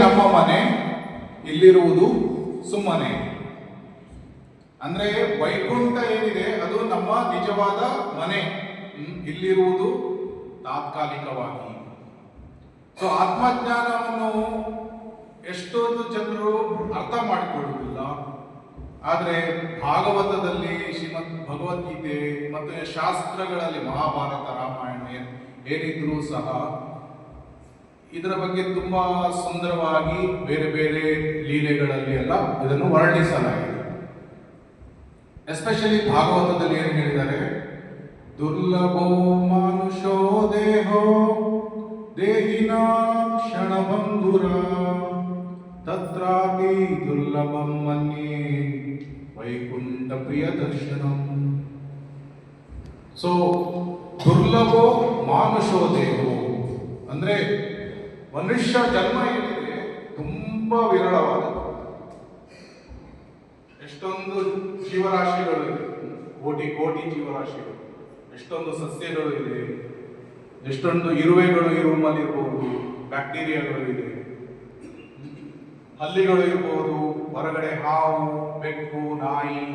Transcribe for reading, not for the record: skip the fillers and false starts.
ನಮ್ಮ ಮನೆ ಇಲ್ಲಿರುವುದು ಸುಮ್ಮನೆ. ಅಂದ್ರೆ ವೈಕುಂಠ ಏನಿದೆ ಅದು ನಮ್ಮ ನಿಜವಾದ ಮನೆ, ಇಲ್ಲಿರುವುದು ತಾತ್ಕಾಲಿಕವಾಗಿ. ಸೊ ಆತ್ಮಜ್ಞಾನವನ್ನು ಎಷ್ಟೊಂದು ಜನರು ಅರ್ಥ ಮಾಡಿಕೊಳ್ಳುವುದಿಲ್ಲ. ಆದರೆ ಭಾಗವತದಲ್ಲಿ, ಶ್ರೀಮದ್ ಭಗವದ್ಗೀತೆ ಮತ್ತು ಶಾಸ್ತ್ರಗಳಲ್ಲಿ, ಮಹಾಭಾರತ, ರಾಮಾಯಣ ಏನಿದ್ರೂ ಸಹ ಇದರ ಬಗ್ಗೆ ತುಂಬಾ ಸುಂದರವಾಗಿ ಬೇರೆ ಬೇರೆ ಲೀಲೆಗಳಲ್ಲಿ ಎಲ್ಲ ಇದನ್ನು ವರ್ಣಿಸಲಾಗಿದೆ. ಎಸ್ಪೆಷಲಿ ಭಾಗವತದಲ್ಲಿ ಏನು ಹೇಳಿದ್ದಾರೆ, ದುರ್ಲಭೋ ಮಾನುಷೋ ದೇಹೋ ದೇಹಿನಾ ಕ್ಷಣಭಂಗುರ ತತ್ರಾಪಿ ದುರ್ಲಭಂ ಮನ್ಯೇ ವೈಕುಂಠ ಪ್ರಿಯ ದರ್ಶನಂ. ಸೊ ದುರ್ಲಭೋ ಮಾನುಷೋ ದೇಹೋ ಅಂದ್ರೆ ಮನುಷ್ಯ ಜನ್ಮ ಏನಿದೆ ತುಂಬಾ ವಿರಳವಾದದ್ದು. ಎಷ್ಟೊಂದು ಜೀವರಾಶಿಗಳು ಇದೆ, ಕೋಟಿ ಕೋಟಿ ಜೀವರಾಶಿಗಳು, ಎಷ್ಟೊಂದು ಸಸ್ಯಗಳು ಇದೆ, ಎಷ್ಟೊಂದು ಇರುವೆಗಳು ಈ ರೂಮಲ್ಲಿ ಇರ್ಬೋದು, ಬ್ಯಾಕ್ಟೀರಿಯಾಗಳು ಇದೆ, ಹಲ್ಲಿಗಳು ಇರ್ಬೋದು, ಹೊರಗಡೆ ಹಾವು, ಬೆಕ್ಕು, ನಾಯಿ,